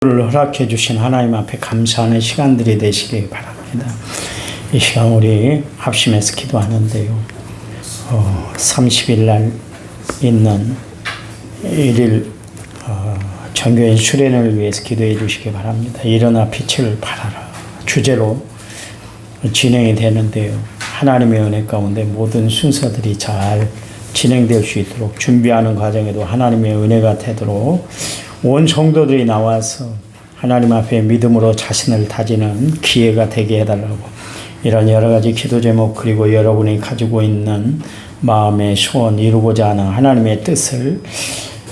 를 허락해 주신 하나님 앞에 감사하는 시간들이 되시길 바랍니다. 이 시간 우리 합심해서 기도하는데요. 30일 날 있는 1일 전교인 수련을 위해서 기도해 주시기 바랍니다. 일어나 빛을 발하라 주제로 진행이 되는데요. 하나님의 은혜 가운데 모든 순서들이 잘 진행될 수 있도록 준비하는 과정에도 하나님의 은혜가 되도록 온 성도들이 나와서 하나님 앞에 믿음으로 자신을 다지는 기회가 되게 해달라고 이런 여러 가지 기도 제목 그리고 여러분이 가지고 있는 마음의 소원 이루고자 하는 하나님의 뜻을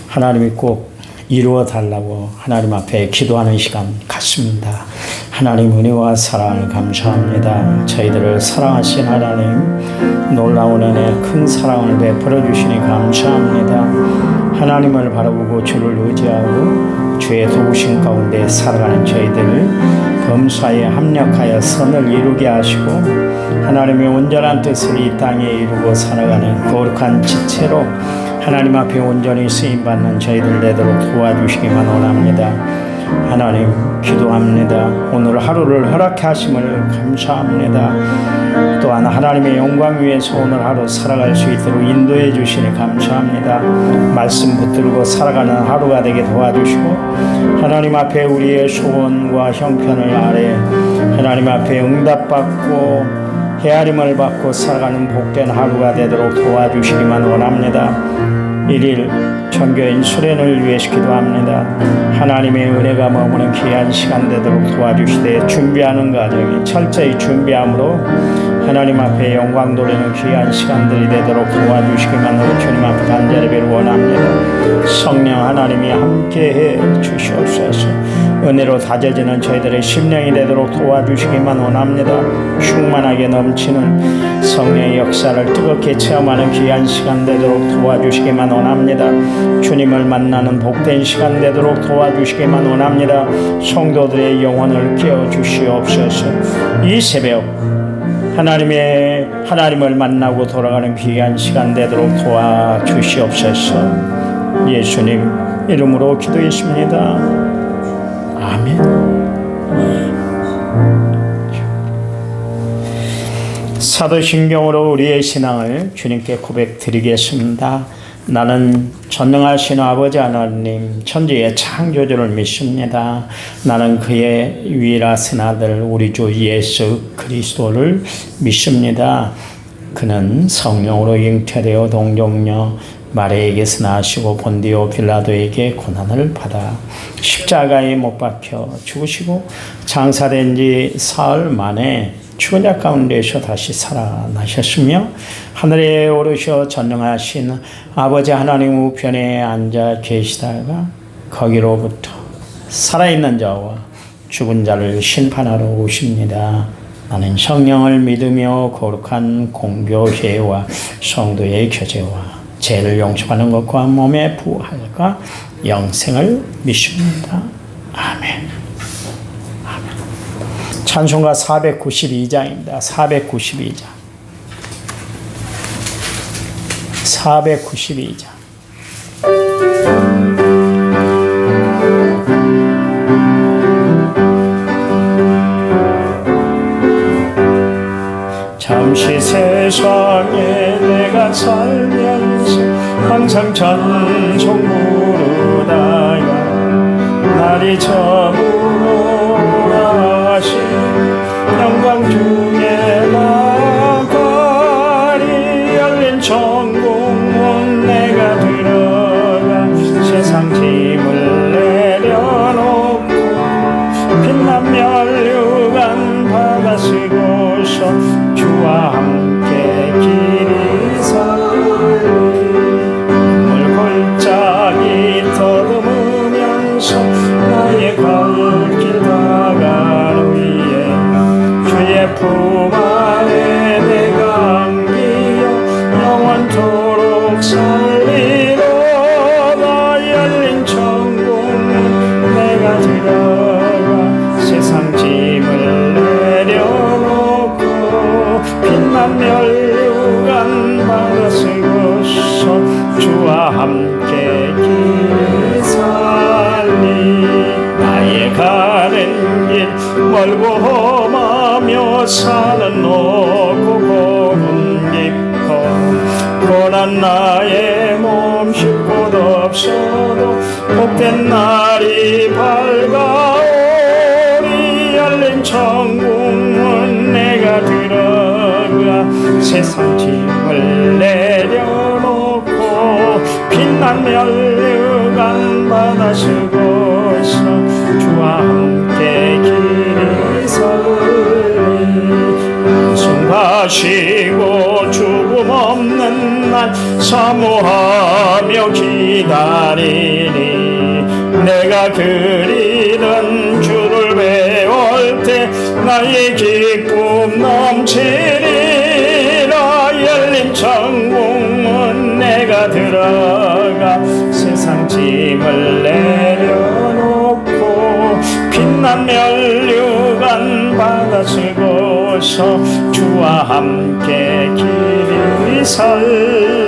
하나님이 꼭 이루어 달라고 하나님 앞에 기도하는 시간 같습니다. 하나님 은혜와 사랑을 감사합니다. 저희들을 사랑하신 하나님 놀라운 은혜 큰 사랑을 베풀어 주시니 감사합니다. 하나님을 바라보고 주를 의지하고 주의 도우심 가운데 살아가는 저희들 범사에 합력하여 선을 이루게 하시고 하나님의 온전한 뜻을 이 땅에 이루고 살아가는 거룩한 지체로 하나님 앞에 온전히 쓰임받는 저희들 되도록 도와주시기만 원합니다. 하나님 기도합니다. 오늘 하루를 허락해 하심을 감사합니다. 또한 하나님의 영광 위에서 오늘 하루 살아갈 수 있도록 인도해 주시니 감사합니다. 말씀 붙들고 살아가는 하루가 되게 도와주시고 하나님 앞에 우리의 소원과 형편을 아래 하나님 앞에 응답받고 헤아림을 받고 살아가는 복된 하루가 되도록 도와주시기만 원합니다. 1일 전교인 수련을 위해서 기도합니다. 하나님의 은혜가 머무는 귀한 시간 되도록 도와주시되 준비하는 과정에 철저히 준비함으로 하나님 앞에 영광 돌리는 귀한 시간들이 되도록 도와주시기만으로 주님 앞에 간절히 뵈를 원합니다. 성령 하나님이 함께해 주시옵소서. 은혜로 다져지는 저희들의 심령이 되도록 도와주시기만 원합니다. 충만하게 넘치는 성령의 역사를 뜨겁게 체험하는 귀한 시간 되도록 도와주시기만 원합니다. 주님을 만나는 복된 시간 되도록 도와주시기만 원합니다. 성도들의 영혼을 깨워주시옵소서. 이 새벽 하나님을 만나고 돌아가는 귀한 시간 되도록 도와주시옵소서. 예수님 이름으로 기도했습니다. 아멘. 사도신경으로 우리의 신앙을 주님께 고백드리겠습니다. 나는 전능하신 아버지 하나님 천지의 창조주를 믿습니다. 나는 그의 유일하신 아들 우리 주 예수 그리스도를 믿습니다. 그는 성령으로 잉태되어 동정녀 마리아에게서 나시고 본디오 빌라도에게 고난을 받아 십자가에 못 박혀 죽으시고 장사된 지 사흘 만에 죽은 자 가운데서 다시 살아나셨으며 하늘에 오르셔 전능하신 아버지 하나님 우편에 앉아 계시다가 거기로부터 살아있는 자와 죽은 자를 심판하러 오십니다. 나는 성령을 믿으며 거룩한 공교회와 성도의 교제와 죄를 용서하는 것과 몸의 부활과 영생을 믿습니다. 아멘. 찬송가 492장입니다. 492장. 잠시 세상에 내가 살면서 항상 찬송 부르다가 날이 저물어가시 영광 중에 나가리 열린 천국문 내가 들어가 세상 짐을 내려놓고 빛난 멸류관 받아 쓰고서 주와 함께 길이 살리 물골짜기 더듬으면서 나의 갈 길 다가는 위에 주의 품 안에 내가 안기어 영원토록 살리로다. 열린 천국문 내가 들어가 세상 짐을 내려놓고 날 가는 길 멀고 험하며 산은 높고 고름 깊어 고난 나의 몸 쉴 곳 없어도 복된 날이 밝아오리 열린 천국문 내가 들어가 세상 짐을 내려놓고 빛난 멸류관 받아 쓰고서 주와 함께 길을 설리 숨가시고 죽음 없는 날 사모하며 기다리니 내가 그리던 주를 배울 때 나의 기쁨 넘치리라 열린 천국문 내가 들어가 세상 짐을 내려놓고 빛난 멸류관 받아 쓰고서 주와 함께 길이 설리.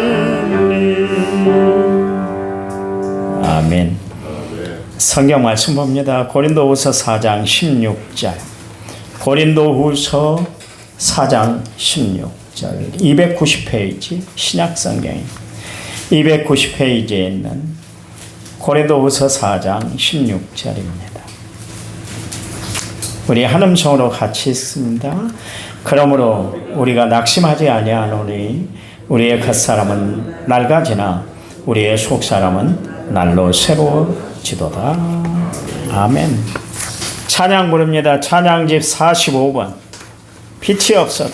아멘. 성경 말씀 봅니다. 고린도후서 4장 16절. 고린도후서 4장 16절. 290페이지 신약성경입니다. 290페이지에 있는 고린도후서 4장 16절입니다. 우리 한 음성으로 같이 읽습니다. 그러므로 우리가 낙심하지 아니하노니 우리의 겉사람은 낡아지나 우리의 속사람은 날로 새로워지도다. 아멘. 찬양 부릅니다. 찬양집 45번. 빛이 없어도.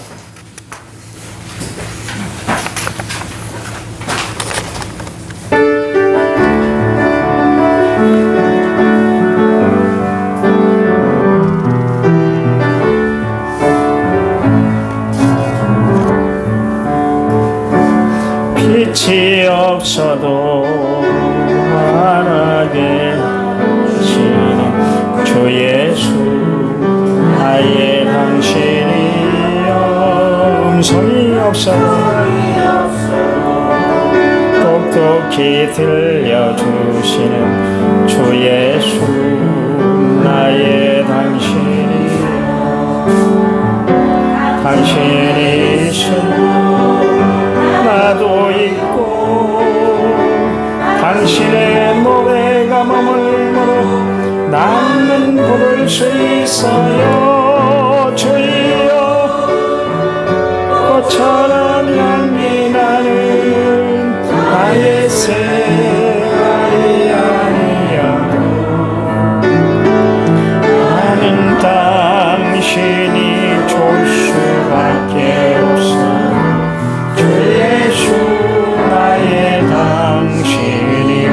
빛이 없어도 환하게 하시는 주 예수 나의 당신이여 음성이 없어도 똑똑히 들려주시는 주 예수 나의 당신이여 당신이 있으면 나도 있고 당신의 노래가 머물므로 나는 부를 수 있어요. 주여 꽃처럼 향기 나는 나의 새알이 아니여도 나는 당신이 좋을 수밖에 없어. 예수 나의 당신이요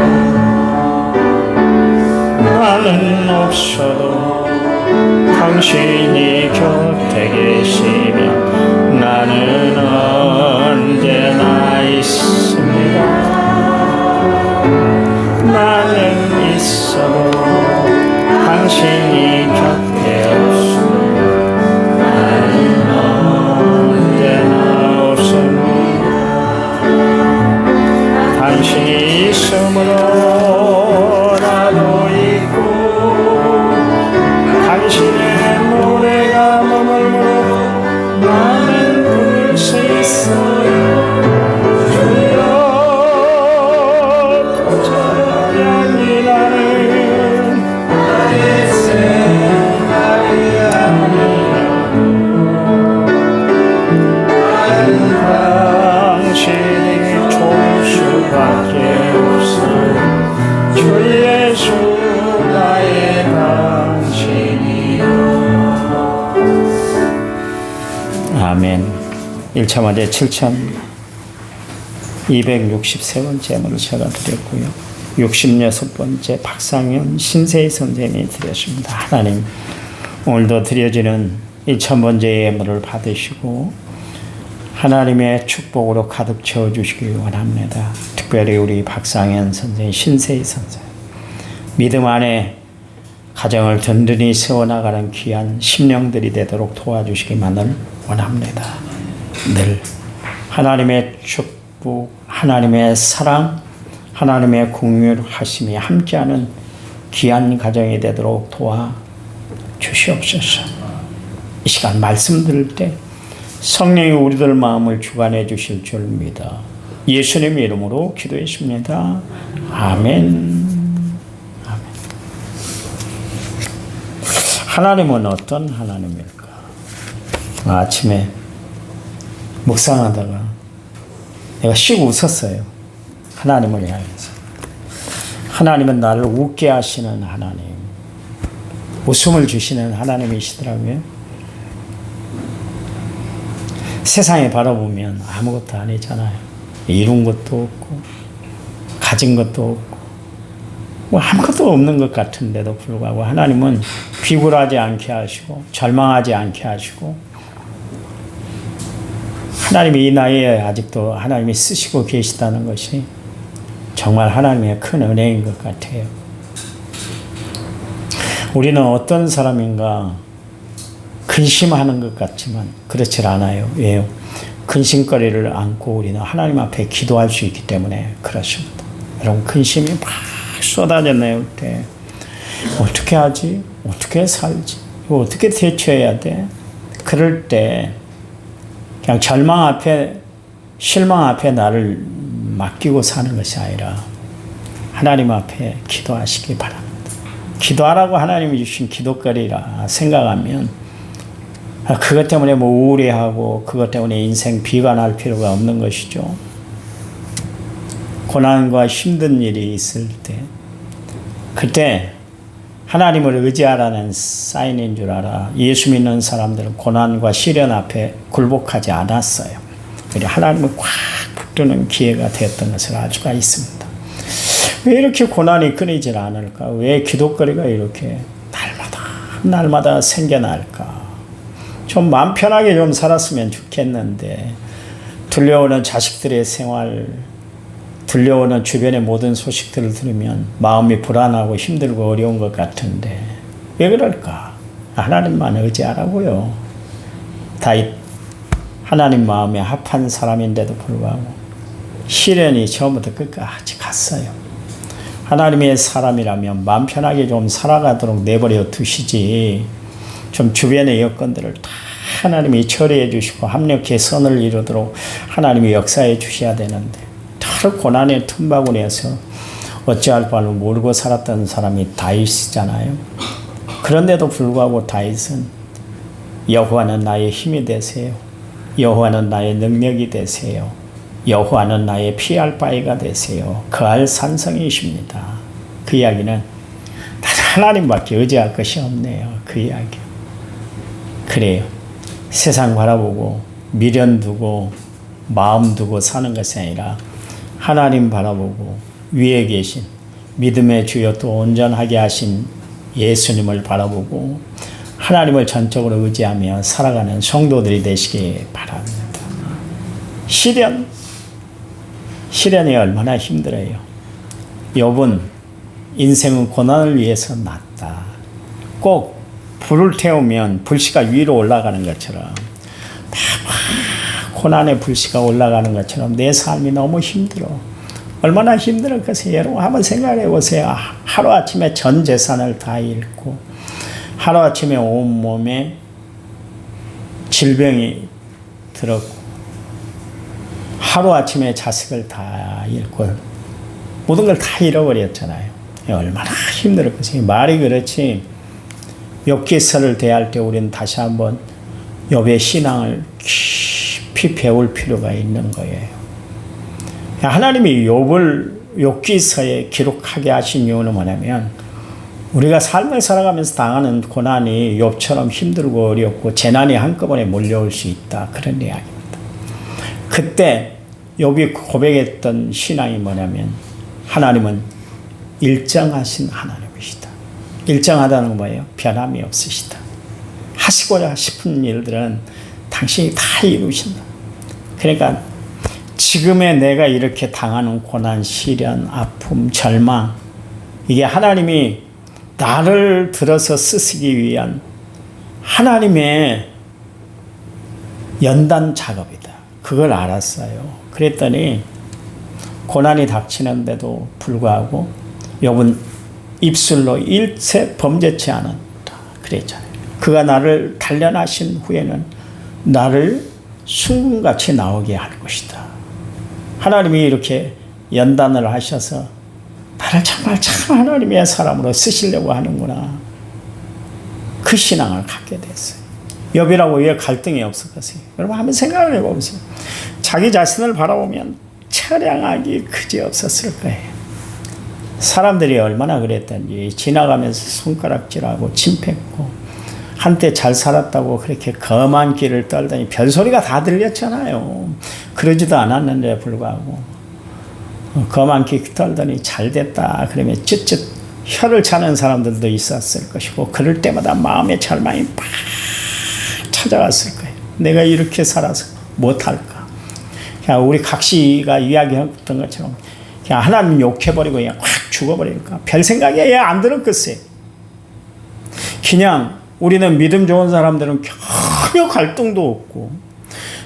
나는 없어도 당신이 곁에 계시면 나는 언제나 있습니다. 나는 있어도 당신이 곁에 없으면 나는 언제나 없습니다. 당신이 있으므로 나도 있고 당신의 노래가 머물므로 나는 부를 수 있어요. 주여 꽃처럼 향기 나는 나의 새날이 아니여도 당신이 좋을 수밖에 없어. 주 예수 나의 당신이요. 아멘. 1차 맞에 7,263번 제물을 제가 드렸고요. 66번째 박상현 신세희 선생님이 드렸습니다. 하나님 오늘도 드려지는 1,000번째 예물을 받으시고 하나님의 축복으로 가득 채워주시기 원합니다. 특별히 우리 박상현 선생, 신세희 선생 믿음 안에 가정을 든든히 세워나가는 귀한 심령들이 되도록 도와주시기만을 원합니다. 늘 하나님의 축복, 하나님의 사랑, 하나님의 공유하심이 함께하는 귀한 가정이 되도록 도와 주시옵소서. 이 시간 말씀 들을 때 성령이 우리들 마음을 주관해 주실 줄 믿어 예수님의 이름으로 기도했습니다. 아멘. 아멘. 하나님은 어떤 하나님일까? 아침에 묵상하다가 내가 씩 웃었어요. 하나님을 향해서. 하나님은 나를 웃게 하시는 하나님, 웃음을 주시는 하나님이시더라고요. 세상에 바라보면 아무것도 아니잖아요. 이룬 것도 없고 가진 것도 없고 뭐 아무것도 없는 것 같은데도 불구하고 하나님은 비굴하지 않게 하시고 절망하지 않게 하시고 하나님이 이 나이에 아직도 하나님이 쓰시고 계시다는 것이 정말 하나님의 큰 은혜인 것 같아요. 우리는 어떤 사람인가 근심하는 것 같지만 그렇지 않아요. 왜요? 근심거리를 안고 우리는 하나님 앞에 기도할 수 있기 때문에 그렇습니다. 여러분 근심이 막 쏟아졌네요. 그때 어떻게 하지? 어떻게 살지? 어떻게 대처해야 돼? 그럴 때 그냥 절망 앞에 실망 앞에 나를 맡기고 사는 것이 아니라 하나님 앞에 기도하시기 바랍니다. 기도하라고 하나님이 주신 기도거리라 생각하면 그것 때문에 뭐 우울해하고 그것 때문에 인생 비관할 필요가 없는 것이죠. 고난과 힘든 일이 있을 때 그때 하나님을 의지하라는 사인인 줄 알아. 예수 믿는 사람들은 고난과 시련 앞에 굴복하지 않았어요. 그래서 하나님을 꽉 붙드는 기회가 되었던 것을 알 수가 있습니다. 왜 이렇게 고난이 끊이질 않을까? 왜 기도거리가 이렇게 날마다 생겨날까? 좀 마음 편하게 좀 살았으면 좋겠는데 들려오는 자식들의 생활, 들려오는 주변의 모든 소식들을 들으면 마음이 불안하고 힘들고 어려운 것 같은데 왜 그럴까? 하나님만 의지하라고요. 다윗 하나님 마음에 합한 사람인데도 불구하고 시련이 처음부터 끝까지 갔어요. 하나님의 사람이라면 마음 편하게 좀 살아가도록 내버려 두시지 좀 주변의 여건들을 다 하나님이 처리해 주시고 합력해 선을 이루도록 하나님이 역사해 주셔야 되는데 늘 고난의 틈바구니에서 어찌할 바를 모르고 살았던 사람이 다윗이잖아요. 그런데도 불구하고 다윗은 여호와는 나의 힘이 되세요. 여호와는 나의 능력이 되세요. 여호와는 나의 피할 바위가 되세요. 그할 산성이십니다. 그 이야기는 하나님밖에 의지할 것이 없네요. 그 이야기. 그래요. 세상 바라보고 미련 두고 마음 두고 사는 것이 아니라 하나님 바라보고 위에 계신 믿음의 주여 또 온전하게 하신 예수님을 바라보고 하나님을 전적으로 의지하며 살아가는 성도들이 되시기 바랍니다. 시련이 얼마나 힘들어요. 욥은 인생은 고난을 위해서 났다. 꼭 불을 태우면 불씨가 위로 올라가는 것처럼 고난의 불씨가 올라가는 것처럼 내 삶이 너무 힘들어. 얼마나 힘들었겠어요. 여러분 한번 생각해 보세요. 하루아침에 전 재산을 다 잃고 하루아침에 온몸에 질병이 들었고 하루아침에 자식을 다 잃고 모든 걸 다 잃어버렸잖아요. 얼마나 힘들었겠어요. 말이 그렇지 욥기서를 대할 때 우리는 다시 한번 욥의 신앙을 깊이 배울 필요가 있는 거예요. 하나님이 욥기서에 기록하게 하신 이유는 뭐냐면 우리가 삶을 살아가면서 당하는 고난이 욥처럼 힘들고 어렵고 재난이 한꺼번에 몰려올 수 있다. 그런 이야기입니다. 그때 욥이 고백했던 신앙이 뭐냐면 하나님은 일정하신 하나님이시다. 일정하다는 건 뭐예요? 변함이 없으시다. 하시고자 싶은 일들은 당신이 다 이루신다. 그러니까 지금의 내가 이렇게 당하는 고난, 시련, 아픔, 절망 이게 하나님이 나를 들어서 쓰시기 위한 하나님의 연단 작업이다. 그걸 알았어요. 그랬더니 고난이 닥치는데도 불구하고 욥은 입술로 일체 범죄치 않았다. 그랬잖아요. 그가 나를 단련하신 후에는 나를 순금같이 나오게 할 것이다. 하나님이 이렇게 연단을 하셔서 나를 정말 참 하나님의 사람으로 쓰시려고 하는구나. 그 신앙을 갖게 됐어요. 욥이라고 왜 갈등이 없었겠어요? 여러분 한번 생각을 해보세요. 자기 자신을 바라보면 처량하기 그지없었을 거예요. 사람들이 얼마나 그랬던지 지나가면서 손가락질하고 침뱉고 한때 잘 살았다고 그렇게 검한 길을 떨더니 별소리가 다 들렸잖아요. 그러지도 않았는데 불구하고 검한 길 떨더니 잘 됐다 그러면 쯧쯧 혀를 차는 사람들도 있었을 것이고 그럴 때마다 마음의 절망이 팍 찾아왔을 거예요. 내가 이렇게 살아서 못할까. 그냥 우리 각시가 이야기했던 것처럼 그냥 하나님 욕해버리고 그냥 확 죽어버릴까. 별 생각이 안 들었겠어요. 그냥 우리는 믿음 좋은 사람들은 전혀 갈등도 없고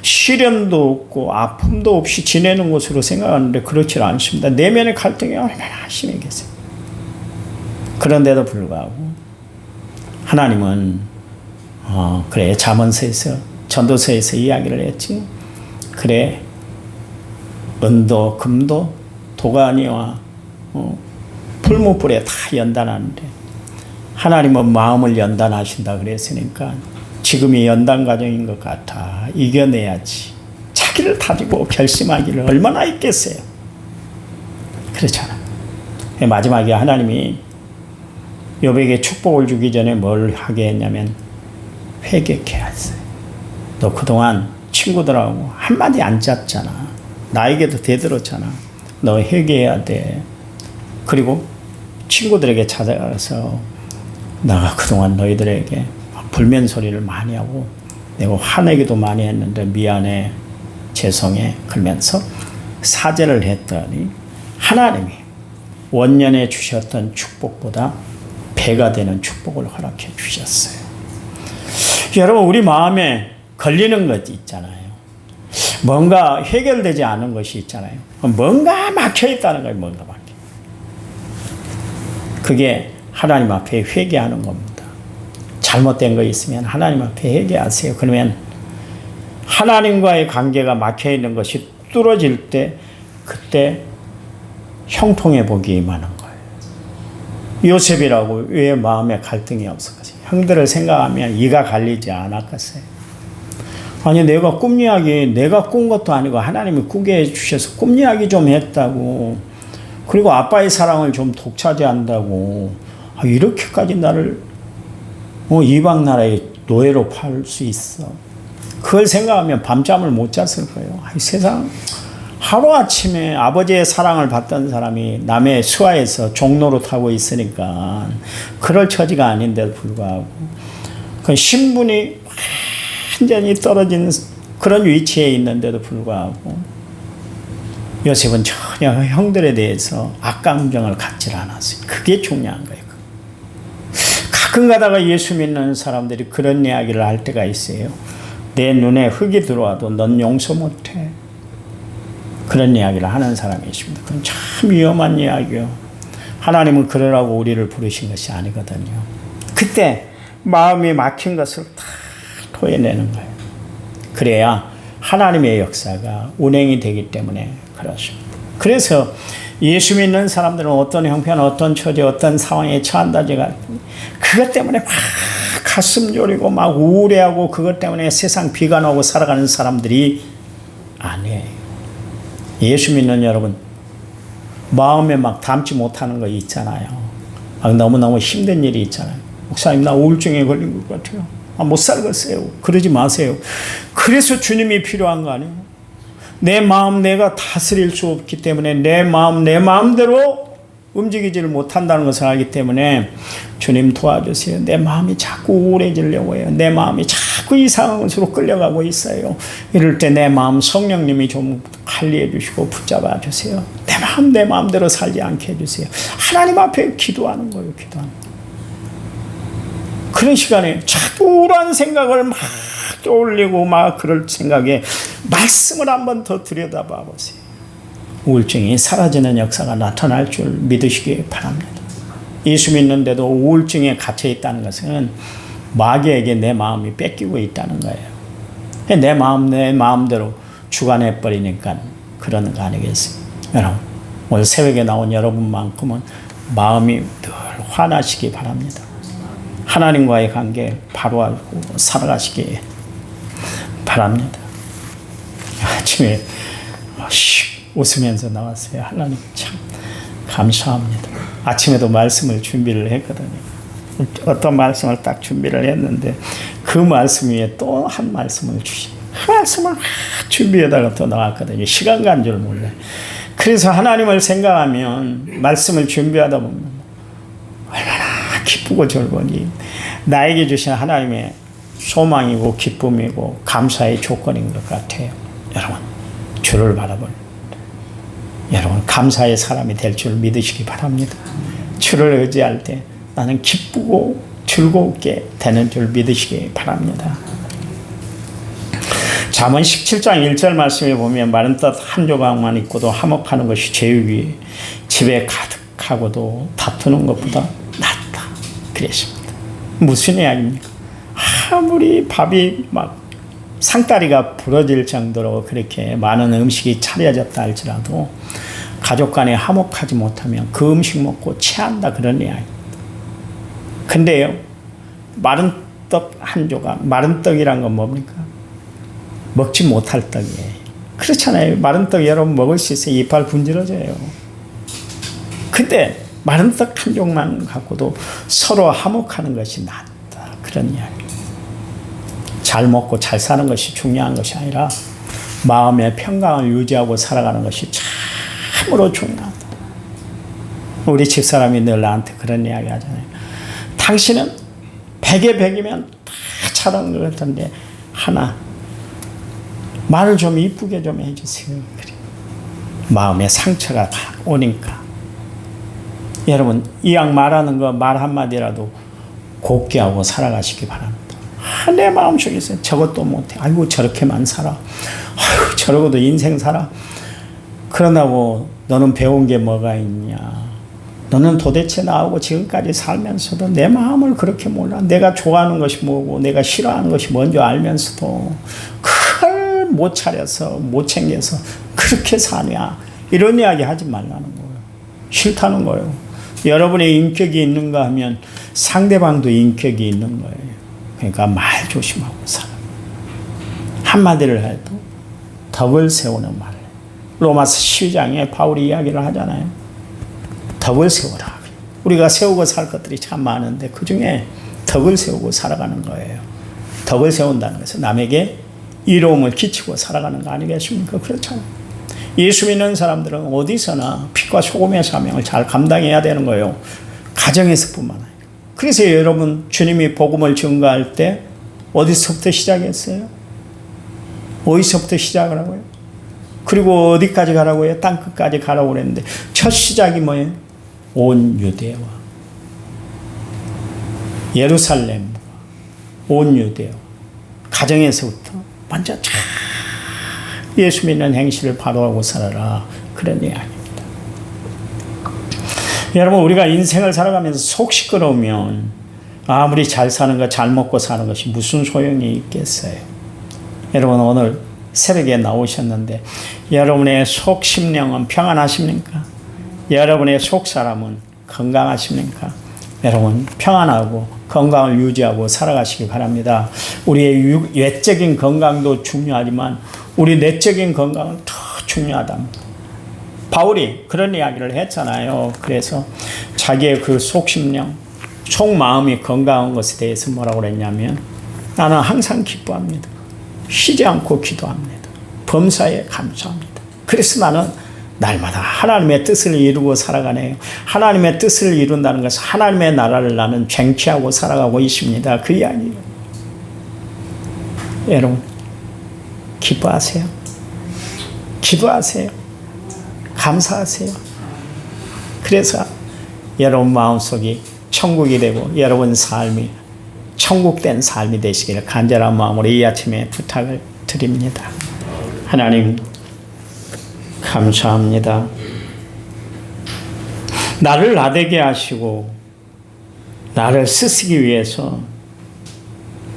시련도 없고 아픔도 없이 지내는 것으로 생각하는데 그렇지 않습니다. 내면의 갈등이 얼마나 심하겠어요. 그런데도 불구하고 하나님은 그래 잠언서에서 전도서에서 이야기를 했지. 그래 은도 금도 도가니와 풀무불에 다 연단하는데 하나님은 마음을 연단하신다 그랬으니까 지금이 연단 과정인 것 같아. 이겨내야지. 자기를 다지고 결심하기를 얼마나 있겠어요. 그렇잖아. 마지막에 하나님이 욥에게 축복을 주기 전에 뭘 하게 했냐면 회개케 했어요. 너 그동안 친구들하고 한마디 안 짰잖아. 나에게도 대들었잖아. 너 회개해야 돼. 그리고 친구들에게 찾아가서 내가 그동안 너희들에게 불면 소리를 많이 하고 내가 화내기도 많이 했는데 미안해, 죄송해 그러면서 사죄를 했더니 하나님이 원년에 주셨던 축복보다 배가 되는 축복을 허락해 주셨어요. 여러분 우리 마음에 걸리는 것 있잖아요. 뭔가 해결되지 않은 것이 있잖아요. 뭔가 막혀 있다는 거예요. 뭔가 막혀. 그게 하나님 앞에 회개하는 겁니다. 잘못된 거 있으면 하나님 앞에 회개하세요. 그러면 하나님과의 관계가 막혀 있는 것이 뚫어질 때 그때 형통의 복이 임하는 거예요. 요셉이라고 왜 마음에 갈등이 없었겠어요? 형들을 생각하면 이가 갈리지 않았겠어요? 아니 내가 꿈 이야기 내가 꾼 것도 아니고 하나님이 꾸게 해주셔서 꿈 이야기 좀 했다고 그리고 아빠의 사랑을 좀 독차지한다고 이렇게까지 나를 이방 나라의 노예로 팔 수 있어. 그걸 생각하면 밤잠을 못 잤을 거예요. 세상 하루아침에 아버지의 사랑을 받던 사람이 남의 수하에서 종로로 타고 있으니까 그럴 처지가 아닌데도 불구하고 그 신분이 완전히 떨어진 그런 위치에 있는데도 불구하고 요셉은 전혀 형들에 대해서 악감정을 갖지 않았어요. 그게 중요한 거예요. 가끔 가다가 예수 믿는 사람들이 그런 이야기를 할 때가 있어요. 내 눈에 흙이 들어와도 넌 용서 못해. 그런 이야기를 하는 사람이 있습니다. 그건 참 위험한 이야기요. 하나님은 그러라고 우리를 부르신 것이 아니거든요. 그때 마음이 막힌 것을 다 토해내는 거예요. 그래야 하나님의 역사가 운행이 되기 때문에 그렇습니다. 그래서 예수 믿는 사람들은 어떤 형편, 어떤 처지, 어떤 상황에 처한다 제가 그것 때문에 막 가슴 졸이고 막 우울해하고 그것 때문에 세상 비관하고 살아가는 사람들이 아니에요. 예수 믿는 여러분 마음에 막 담지 못하는 거 있잖아요. 막 너무너무 힘든 일이 있잖아요. 목사님 나 우울증에 걸린 것 같아요. 못 살겠어요. 그러지 마세요. 그래서 주님이 필요한 거 아니에요. 내 마음 내가 다스릴 수 없기 때문에 내 마음 내 마음대로 움직이지를 못한다는 것을 알기 때문에 주님 도와주세요. 내 마음이 자꾸 우울해지려고 해요. 내 마음이 자꾸 이상한 것으로 끌려가고 있어요. 이럴 때 내 마음 성령님이 좀 관리해 주시고 붙잡아 주세요. 내 마음 내 마음대로 살지 않게 해주세요. 하나님 앞에 기도하는 거예요. 기도하는 거예요. 그런 시간에 자꾸 우울한 생각을 막 떠올리고 막 그럴 생각에 말씀을 한번 더 들여다봐 보세요. 우울증이 사라지는 역사가 나타날 줄 믿으시기 바랍니다. 예수 믿는데도 우울증에 갇혀 있다는 것은 마귀에게 내 마음이 뺏기고 있다는 거예요. 내 마음대로 주관해 버리니까 그러는 거 아니겠어요? 여러분, 오늘 새벽에 나온 여러분만큼은 마음이 늘 환하시기 바랍니다. 하나님과의 관계 바로 알고 살아가시기 바랍니다. 아침에 웃으면서 나왔어요. 하나님 참 감사합니다. 아침에도 말씀을 준비를 했거든요. 어떤 말씀을 딱 준비를 했는데 그 말씀 위에 또 한 말씀을 말씀을 준비해다가 또 나왔거든요. 시간 간 줄 몰라요. 그래서 하나님을 생각하면 말씀을 준비하다 보면 얼마나 기쁘고 즐거우니 나에게 주신 하나님의 소망이고 기쁨이고 감사의 조건인 것 같아요. 여러분, 주를 바라볼 여러분 감사의 사람이 될 줄 믿으시기 바랍니다. 주를 의지할 때 나는 기쁘고 즐겁게 되는 줄 믿으시기 바랍니다. 잠언 17장 1절 말씀에 보면 마른 떡 한 조각만 있고도 화목하는 것이 제육이 집에 가득하고도 다투는 것보다 낫다 그랬습니다. 무슨 이야기입니까? 아무리 밥이 막 상다리가 부러질 정도로 그렇게 많은 음식이 차려졌다 할지라도 가족 간에 화목하지 못하면 그 음식 먹고 체한다 그런 이야기입니다. 근데요, 마른 떡 한 조각, 마른 떡이란 건 뭡니까? 먹지 못할 떡이에요. 그렇잖아요. 마른 떡 여러분 먹을 수 있어요. 이빨 분질러져요. 근데 마른 떡 한 조각만 갖고도 서로 화목하는 것이 낫다 그런 이야기. 잘 먹고 잘 사는 것이 중요한 것이 아니라 마음의 평강을 유지하고 살아가는 것이 참으로 중요하다. 우리 집사람이 늘 나한테 그런 이야기 하잖아요. 당신은 100에 100이면 다 잘하는 것 같은데 하나 말을 좀 이쁘게 좀 해주세요. 그래. 마음에 상처가 오니까 여러분 이왕 말하는 거 말 한마디라도 곱게 하고 살아가시기 바랍니다. 내 마음속에서 저것도 못해. 아이고 저렇게만 살아. 아이고 저러고도 인생 살아. 그러다고 너는 배운 게 뭐가 있냐. 너는 도대체 나하고 지금까지 살면서도 내 마음을 그렇게 몰라. 내가 좋아하는 것이 뭐고 내가 싫어하는 것이 뭔지 알면서도 그걸 못 차려서 못 챙겨서 그렇게 사냐. 이런 이야기 하지 말라는 거예요. 싫다는 거예요. 여러분의 인격이 있는가 하면 상대방도 인격이 있는 거예요. 그러니까 말 조심하고 살아. 한마디를 해도 덕을 세우는 말. 로마서 12장에 바울이 이야기를 하잖아요. 덕을 세우라. 우리가 세우고 살 것들이 참 많은데 그 중에 덕을 세우고 살아가는 거예요. 덕을 세운다는 것은 남에게 이로움을 끼치고 살아가는 거 아니겠습니까? 그렇잖아요. 예수 믿는 사람들은 어디서나 빛과 소금의 사명을 잘 감당해야 되는 거예요. 가정에서뿐만 아니라. 그래서 여러분 주님이 복음을 증거할 때 어디서부터 시작했어요? 어디서부터 시작을 하고요? 그리고 어디까지 가라고 해요? 땅끝까지 가라고 그랬는데 첫 시작이 뭐예요? 온 유대와 예루살렘과 온 유대와 가정에서부터 먼저 잘 예수 믿는 행실을 바로하고 살아라 그런 이야기입니다. 여러분 우리가 인생을 살아가면서 속 시끄러우면 아무리 잘 사는 것 잘 먹고 사는 것이 무슨 소용이 있겠어요. 여러분 오늘 새벽에 나오셨는데 여러분의 속 심령은 평안하십니까? 여러분의 속 사람은 건강하십니까? 여러분 평안하고 건강을 유지하고 살아가시기 바랍니다. 우리의 외적인 건강도 중요하지만 우리 내적인 건강은 더 중요하답니다. 바울이 그런 이야기를 했잖아요. 그래서 자기의 그 속심령, 속마음이 건강한 것에 대해서 뭐라고 그랬냐면 나는 항상 기뻐합니다. 쉬지 않고 기도합니다. 범사에 감사합니다. 그래서 나는 날마다 하나님의 뜻을 이루고 살아가네요. 하나님의 뜻을 이룬다는 것은 하나님의 나라를 나는 쟁취하고 살아가고 있습니다. 그 이야기예요. 여러분 기뻐하세요. 기도하세요. 감사하세요. 그래서 여러분 마음속이 천국이 되고 여러분 삶이 천국된 삶이 되시기를 간절한 마음으로 이 아침에 부탁을 드립니다. 하나님 감사합니다. 나를 나되게 하시고 나를 쓰시기 위해서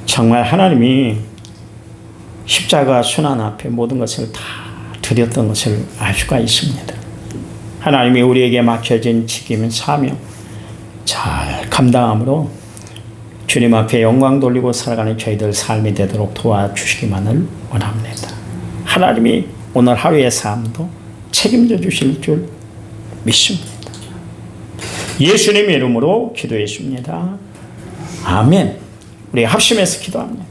정말 하나님이 십자가 순환 앞에 모든 것을 다 드렸던 것을 알 수가 있습니다. 하나님이 우리에게 맡겨진 책임, 사명 잘 감당함으로 주님 앞에 영광 돌리고 살아가는 저희들 삶이 되도록 도와주시기만을 원합니다. 하나님이 오늘 하루의 삶도 책임져 주실 줄 믿습니다. 예수님의 이름으로 기도했습니다. 아멘. 우리 합심해서 기도합니다.